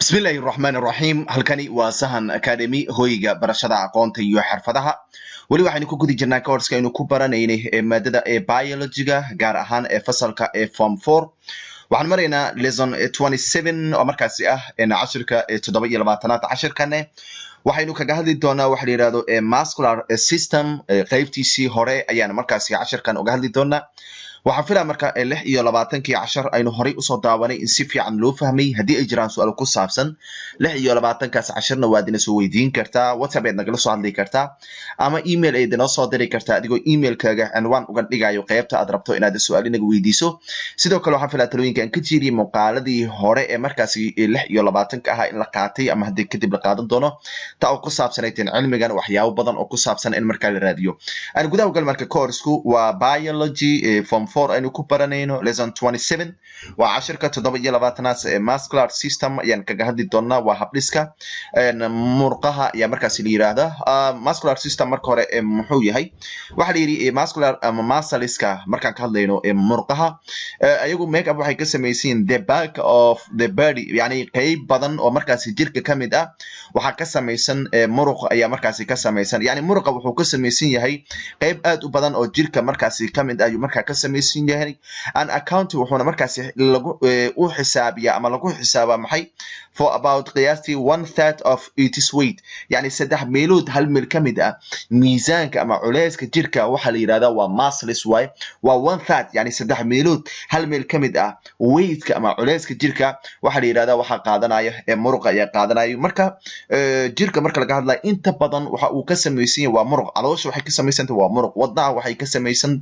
بسم الله الرحمن الرحيم halkani waa sahan academy hoyga barashada aqoonta iyo xirfadaha wali waxaynu ku gudi jirnaa course-ka aynu ku baranaynay maadada biology-ga gaar ahaan fasalka form 4 waxaan maraynaa lesson 27 oo markaasi ah cashirka 27aad cashirkane waxaynu kaga hadli doonaa waxa la yiraahdo muscular system qaybtiisii hore ayaan markaasi cashirkan uga hadli doonaa waxaan filaa marka 26 cashar aynu horay u soo daawanay in si fiican loo fahmay hadii ay jiraan su'aalo ku saabsan 26 kaas casharna waad ina soo weydiin kartaa WhatsApp eed nagala soo hadli kartaa ama email eed noo soo diri kartaa adigoo emailkaaga cinwaan uga dhigayo qaybta aad rabto inaad su'aal inaga weydiiso sidoo kale waxaan filaa talooyinkan ka jiray muuqaaladii hore ee markaasi 26 ah in la qaatay ama hadii kadib la qaadan doono taa oo ku saabsanayteen cilmigan waxyaabo badan oo ku saabsan in marka la raadiyo aan gudaha gal marka course-ku waa biology form 4 aynu ku baranayno lesson 27 waa cashirka 27aad ee muscular system ayaan kaga hadli doonaa waa habdhiska murqaha ayaa markaas la yiraahdaa muscular system marka hore muxuu yahay waxa la yiri muscular ama muscleska markaan ka hadlayno murqaha ayagu make up waxay ka sameeyeen the back of the body yani qayb badan oo markaas jirka kamid ah waxa ka sameeysan muruq ayaa markaas ka sameeysan yani muruqa wuxuu ka sameeysan yahay qayb aad u badan oo jirka markaas kamid ah ayuu markaa ka sameeysan yahay an account wuxuuna markaas lagu u xisaabiyaa ama lagu xisaabaa maxay for about qiyaastii 1/3 of its weight yani 3 meelood hal meel kamid ah miisaanka ama culeyska jirka waxa la yiraahdaa waa muscles way waa 1/3 yani 3 meelood hal meel kamid ah weightka ama culeyska jirka waxa la yiraahdaa waxa qaadanaya muruqa ayaa qaadanaya marka jirka marka laga hadlayo inta badan waxa uu ka sameeysan yahay waa muruq caloosha waxay ka sameeysan tahay waa muruq wadnaha waxay ka sameeysan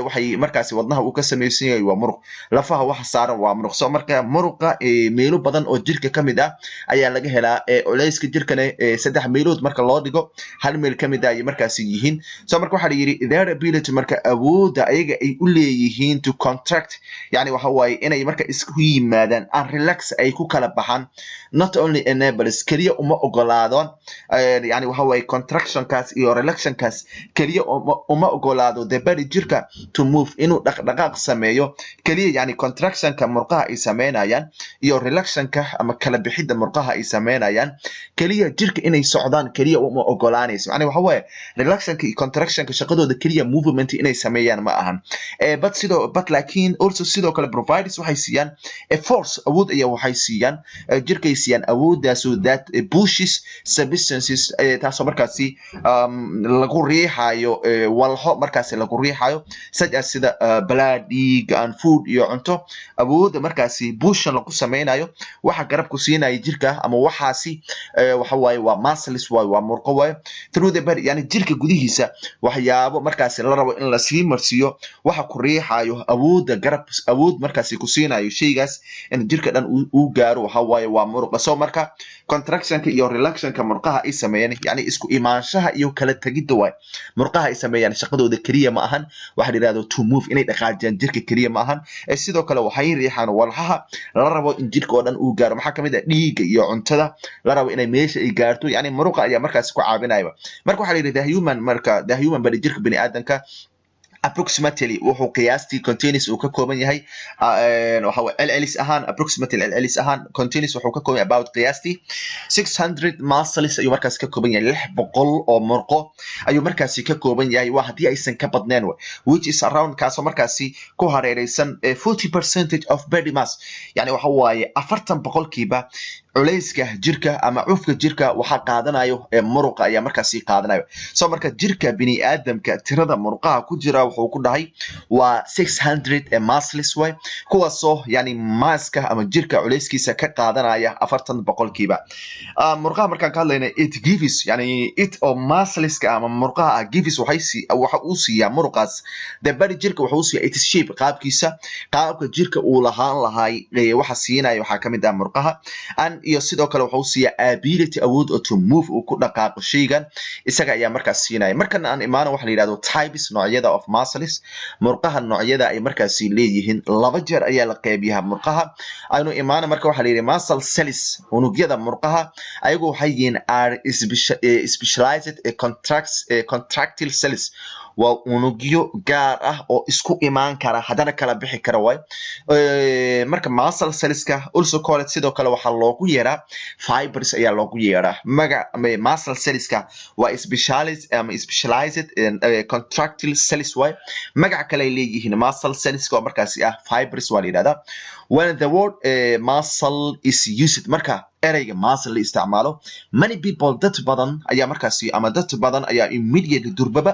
waxay markaas wadnaha uu ka sameeysan yahay waa muruq lafaha waxa saaran waa muruq soo marka muruqa meelo badan oo jirka kamid ah ayaa laga helaa culeyska jirkana 3 meelood marka loo dhigo hal meel kamid ah ay markaas yihiin soo marka waxa la yiri their ability marka awooda ayaga ay u leeyihiin to contract yani waxa way inay marka isku yimaadaan and relax ay ku kala baxaan not only enables kaliya uma ogolaadon yani waxa way contraction kaas iyo relaxation kaas kaliya uma ogolaado the body jirka to move inuu dhaqdhaqaaq sameeyo kaliya yani contraction ka murqaha ay sameeyaan iyo relaxation ka ama kala bixida murqaha ay sameeyaan kaliya jirka inay socdaan kaliya uma ogolaanayso yani waxa way relaxation ka iyo contraction ka shaqadooda kaliya movement inay sameeyaan ma ahan but laakiin also sidoo kale providers waxay siiyaan a force awood ayaa waxay siiyaan jirkay siiyaan awoodaas so that pushes substances taasoo markaasi lagu riixayo walho markaasi lagu riixayo such as sida blood dhiig and food iyo cunto awooda markaasi bushan lagu sameeyo waxa garab ku siinaya jirka ama waxaasi waxa way waa muscles waa murqo way through the body yani jirka gudihiisa waxyaabo markaasi la rabo in la sii marsiyo waxa ku riixayo awooda garab awood markaasi ku siinayo sheygaas in jirka dhan uu gaaro waxa way waa murqo soo marka contraction iyo relaxation ka murqaha ay sameeyaan yani isku imaanshaha iyo kala tagida way murqaha ay sameeyaan shaqadooda kaliya ma ahan waxa la yiraahdo to move inay dhaqaajiyaan jirka kaliya ma ahan sidoo kale waxay riixaan walxaha la rabo in jirka oo dhan uu gaaro maxaa kamid ah dhiiga iyo cuntada la rabo inay meesha ay gaarto yani muruqa ayaa markaas ku caawinaya marka waxa la yiraahdaa the human body jirka bini aadanka approximately wuxuu qiyaastii contains uu ka kooban yahay waxa way LLs ahaan approximately LLs ahaan contains wuxuu ka kooban about qiyaastii 600 muscles ayuu markaas ka kooban yahay 600 oo murqo ayuu markaas ka kooban yahay waa hadii aysan ka badneen which is around kaasoo markaas ku hareeraysan 40% of body mass yani waxa waaye 40% culeyska jirka ama cufka jirka waxa qaadanayo muruqa ayaa markaas qaadanayo soo marka jirka bini aadamka tirada murqaha ku jira wuxuu ku dhahay waa 600 muscles way kuwaasoo yani maaska ama jirka culeyskiisa ka qaadanaya 40% murqaha markaan ka hadlayna it gives yani it or muscles ka ama murqaha gives waxa uu siiya muruqaas the body jirka wuxuu siiya its shape qaabka jirka uu lahay waxa siinayo waxa kamid ah murqaha iyo sidoo kale wuxuu siiya ability awood to move oo ku dhaqaaqo sheygan isaga ayaa markaas siinaya markan aan imaano waxa la yiraahdo types noocyada of muscles murqaha noocyada ay markaas leeyihiin laba jeer ayaa la qaybiyaa murqaha aynu imaano marka waxa la yiraahdo muscle cells unugyada murqaha ayagu waxay yihiin are specialized contractile cells waa unugyo gaar ah oo isku imaan kara hadana kala bixi kara way marka muscle cellska also called sidoo kale waxa loogu yeeraa fibers ayaa loogu yeeraa magac muscle cellska waa specialized contractile cells way magac kale ay leeyihiin muscle cells oo markaasi ah fibers waa la yiraahdaa when the word muscle is used marka ereyga muscle la isticmaalo many people dad badan ayaa markaasi ama dad badan ayaa immediately durbaba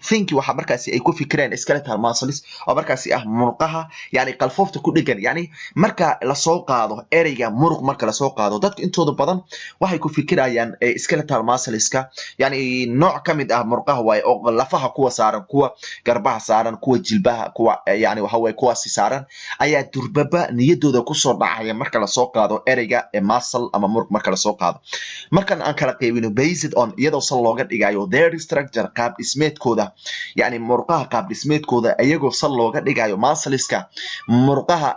think waxa markaasi ay ku fikireen skeletal muscles oo markaasi ah murqaha yani qalfoofta ku dhigan yani marka la soo qaado ereyga muruq marka la soo qaado dadka intooda badan waxay ku fikirayaan skeletal muscleska yani nooc kamid ah murqaha way oo lafaha kuwa saaran kuwa garbaha saaran kuwa jilbaha kuwa yani waxa way kuwaasi saaran ayaa durbaba niyadooda ku soo dhacaya marka la soo qaado ereyga muscle ama muruq marka la soo qaado markan aan kala qaybino based on iyadoo sal looga dhigayo their structure qaab dhismeedkooda yani murqaha qaab dhismeedkooda iyagoo sal looga dhigayo muscleska murqaha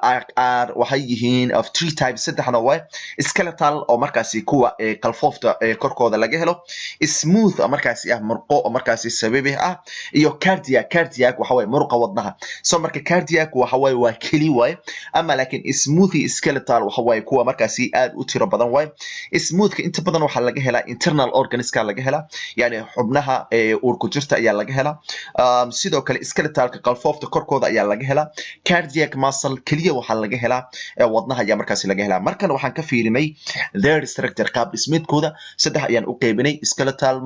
waxay yihiin of three types saddexna way skeletal oo markaasi kuwa qalfoofta korkooda laga helo smooth markaasi ah murqo oo markaasi sababi ah iyo cardiac waxa way murqa wadnaha soo marka cardiac waxa way waa keli way ama laakiin smooth skeletal waxa way kuwa markaasi aad u tiro badan way smoothka inta badan waxa laga helaa internal organska laga helaa yani xubnaha uurku jirta ayaa laga helaa sidoo kale skeletalka qalfoofta korkooda ayaa laga helaa cardiac muscle kaliya waxa laga helaa wadnaha ayaa markaasi laga helaa markan waxaan ka fiirinay their structure qaab dhismeedkooda saddex ayaan u qaybinay skeletal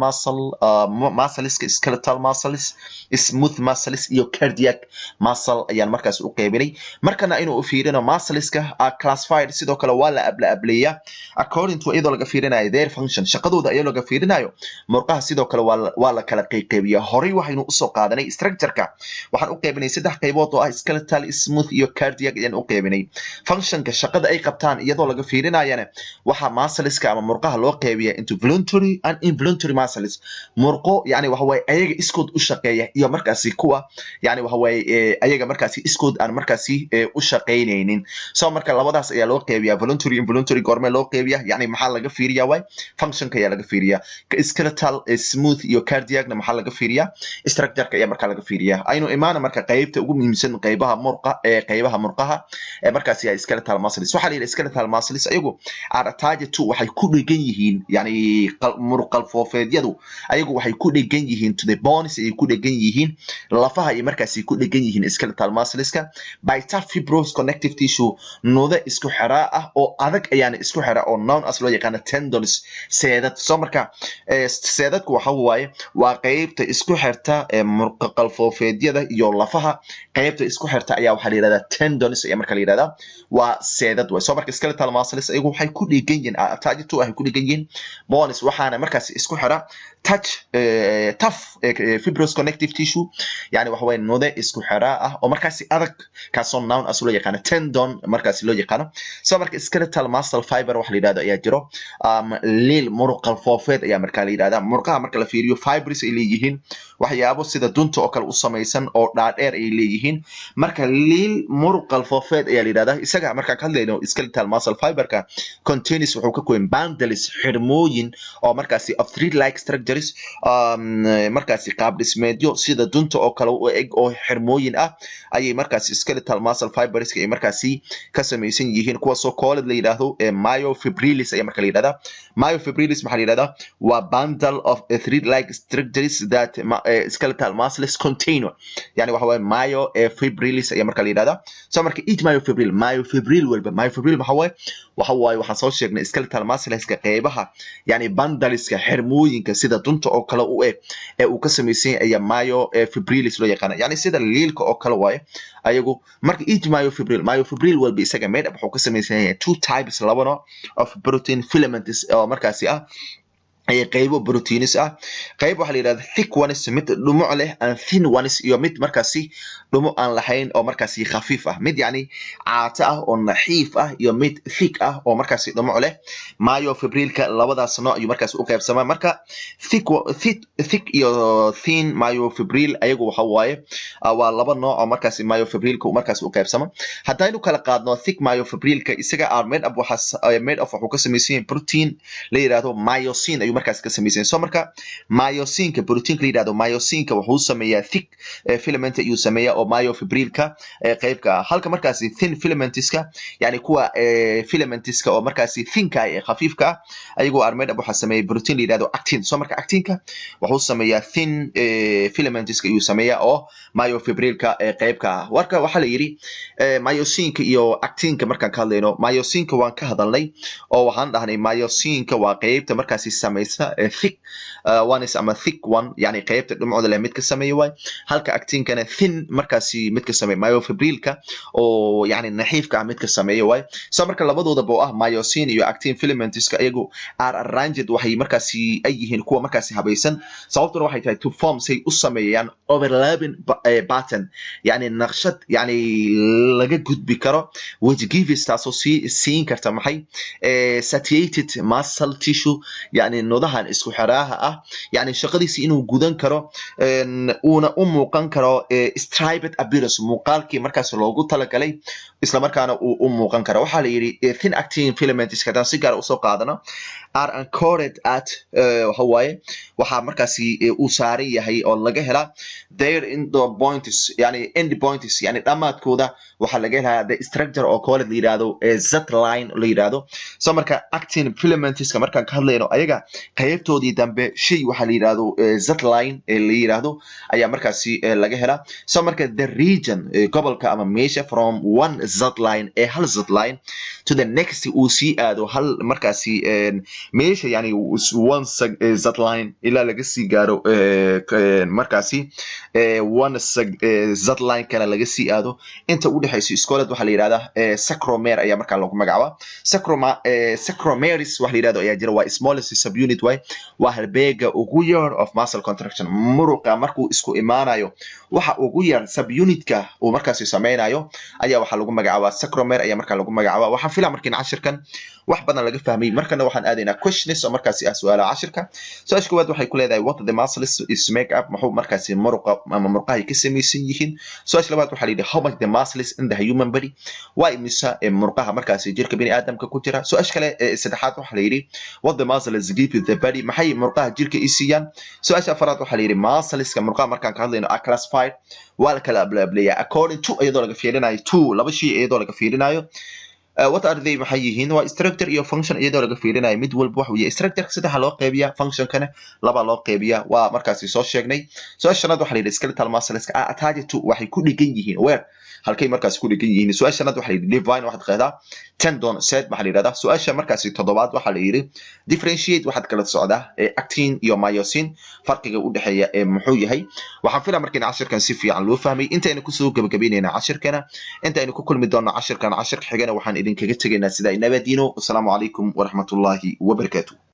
muscles skeletal muscles smooth muscles iyo cardiac muscle ayaan markaasi u qaybinay markana inuu u fiirino muscleska classified sidoo kale waa la ableeyaa according to iyadoo laga fiirinayo their function shaqadooda iyadoo laga fiirinayo murqaha sidoo kale waa la kala qaybiyaa horay waxaynu u soo qaadanay structure-ka waxaan u qaybinay saddex qaybood oo ah skeletal smooth iyo cardiac ayaan u qaybinay functionka shaqada ay qabtaan iyadoo laga fiirinayana waxa muscleska ama murqaha loo qaybiyaa into voluntary and involuntary muscles murqo yani waxa way ayaga iskood u shaqeeya iyo markaasi kuwa yani waxa way ayaga markaasi iskood aan markaasi u shaqeyneynin soo marka labadaas ayaa loo qaybiyaa voluntary involuntary gorme loo qaybiyaa yani maxaa laga fiiriyaa way functionka ayaa laga fiiriyaa skeletal smooth iyo cardiacna maxaa laga fiiriyaa structure-ka ayaa marka laga fiiriyaa aynu imaana marka qaybta ugu muhiimsan qaybaha murqaha markaasi ay skeletal muscles waxa la yiraahdaa skeletal muscles ayagu are attached to waxay ku dhigan yihiin yani muruq qalfoofeedyadu ayagu waxay ku dhigan yihiin to the bones ay ku dhigan yihiin lafaha ay markaasi ku dhigan yihiin skeletal muscleska by tough fibrous connective tissue nuda isku xiraa ah oo adag ayaan isku xira oo known as loo yaqaan tendons seedad soo marka seedadku waxa waaye waa qaybta isku xirta murqa qalfoofeedyada iyo lafaha qaybta isku xirta ayaa waxa la yiraahdaa tendons ayaa marka la yiraahdaa waa seedad way soo marka skeletal muscles ayagu waxay ku dhigan yihiin attached to waxay ku dhigan yihiin bones waxaana markaas isku xira tough fibrous connective tissue yani waxa way nude isku xira ah oo markaas adag kaasoo known as loo yaqaan tendon markaas loo yaqaan soo marka skeletal muscle fiber waxa la yiraahdo ayaa jiro leel muruq qalfoofeed ayaa marka la yiraahdaa murqaha marka la fiiriyo fibers ay leeyihiin waxyaabo sida dunta oo kale u samaysan oo dhaadheer ay leeyihiin marka leel muruq qalfoofeed ayaa la yiraahdaa isaga marka ka hadlayno skeletal muscle fiberka contains wuxuu ka kooban bundles xirmooyin oo markaasi of thread like structures markaasi qaab dhismeedyo sida dunta oo kale u eg oo xirmooyin ah ayay markaasi skeletal muscle fibers ay markaasi ka samaysan yihiin kuwa soo koolid la yiraahdo myofibrilis ayaa marka la yiraahdaa myofibrilis maxaa la yiraahdaa waa bundle of thread like structures that skeletal muscles contain yani waxa way myofibrilis ayaa marka la yiraahdaa soo marka each myofibril walba myofibril waxa waaye waxaan soo sheegnay skeletal muscleska qaybaha yani bundleska xirmooyinka sida dunta oo kale u eg ee uu ka samaysan ayaa myofibrilis loo yaqaan yani sida leelka oo kale waaye ayagu marka each myofibril walba isaga made up wuxuu ka samaysan yahay two types laba nooc of protein filaments oo markaasi ah ay qaybo proteins ah qayb waxa la yiraahdaa thick ones mid dhumuc leh and thin ones iyo mid markaasi dhumuc aan lahayn oo markaasi khafiif ah mid yani caata ah oo naxiif ah iyo mid thick ah oo markaasi dhumuc leh myofibrilka labadaas nooc iyo markaasi u qaybsamaa marka thick iyo thin myofibril ayagu waxa waaye waa laba nooc oo markaasi myofibrilka markaasi u qaybsama haddaynu kala qaadno thick myofibrilka isaga are made up wuxuu ka samaysan yahay protein la yiraahdo myosin ayuu markaas ka samaysan soo marka myosinka protein la yiraahdo myosinka wuxuu sameeyaa thick filament ayuu sameeyaa oo myofibrilka qaybka halka markaas thin filamentska yani kuwa filamentska oo markaas thinka ee khafiifka ayagoo armed waxa sameeyaa protein la yiraahdo actin soo marka actinka wuxuu sameeyaa thin filamentska ayuu sameeyaa oo myofibrilka qaybka warka waxa la yiri myosinka iyo actinka markaan ka hadlayno myosinka waan ka hadalnay oo waxaan dhahnay myosinka waa qaybta markaas sameeysa thick one is ama thick one yani qaybta dhumcooda leh mid ka sameeyo way halka actinkana thin markaas mid ka sameeyo myofibrilka oo yani naxiifka mid ka sameeyo way soo marka labadooda boo ah myosin iyo actin filamentska iyagu are arranged waxay markaas ay yihiin kuwa markaas habaysan sababtuna waxay tahay to form say u sameeyaan overlapping pattern yani naqshad yani laga gudbi karo which gives taasoo siin karta maxay satiated muscle tissue yani nodahan isku xiraaha ah yani shaqadiisa inuu gudan karo una u muuqan karo striped appearance muuqaalkii markaas loogu talagalay isla markaana uu u muuqan karo waxa la yiri thin actin filaments ka si gaar ah soo qaadana are anchored at Hawaii waxa markaas uu saaran yahay oo laga hela there in the points yani end points yani dhamaadkooda waxa laga helaa the structure oo kooxda la yiraahdo z line la yiraahdo soo marka actin filaments ka markaan ka hadlayno ayaga qaybtoodii dambe shay waxa la yiraahdo z line la yiraahdo ayaa markaas laga helaa soo marka the region gobolka ama meesha from one z line hal z line to the next uu sii aado hal markaas meesha yani one z line ila laga sii gaaro markaas one z line kana laga sii aado inta u dhaxayso iskoolad waxa la yiraahdaa sacromere ayaa markaa lagu magacaabaa sacromeres waxa la yiraahdo ayaa jira waa smallest subunit way waa halbeega ugu yar of muscle contraction muruqa markuu isku imaanayo waxa ugu yar subunitka uu markaas sameeynayo ayaa waxa lagu magacaabaa sacromere ayaa markaa lagu magacaabaa waxa filan markiin cashirkan wax badan laga fahmay markana waxaan aadaynaa questions oo markaas su'aalaha cashirka su'aasha koowaad waxay ku leedahay what the muscles is make up maxuu markaas muruqa ama murqaha ka samaysan yihiin su'aasha labaad waxa la yiraahdaa how much the muscles in the human body waa imisa murqaha markaas jirka bini aadamka ku jira su'aasha kale saddexaad waxa la yiri what the muscles give the body maxay murqaha jirka isiyaan su'aasha afraad waxa la yiri muscles ka murqaha markaan ka hadlayno are classified waa kala ablaableeya according to iyadoo laga fiirinayo to laba shay iyadoo laga fiirinayo what are they maxay yihiin waa structure iyo function iyadoo laga fiirinayo mid walba wax weeye structure saddex loo qeybiyaa function kana laba loo qeybiyaa waa markaas soo sheegnay su'aasha shanaad waxa la yiraahdaa skeletal muscles are attached to waxay ku dhigan yihiin where halkay markaas ku dhigan yihiin su'aasha shanaad waxa la yiraahdaa divine waxaad qeexdaa tendon set waxa la yiraahdaa su'aasha markaas toddobaad waxa la yiraahdaa differentiate waxaad kala socdaa actin iyo myosin farqiga u dhaxeeya muxuu yahay waxaan filayaa markiina cashirkan si fiican loo fahmay intayna ku soo gabagabeynayna cashirkana intayna ku kulmi doona cashirkan xigana waxaan idinkaga tegaynaa sida nabadiino. Assalamu alaykum wa rahmatullahi wa barakatuh.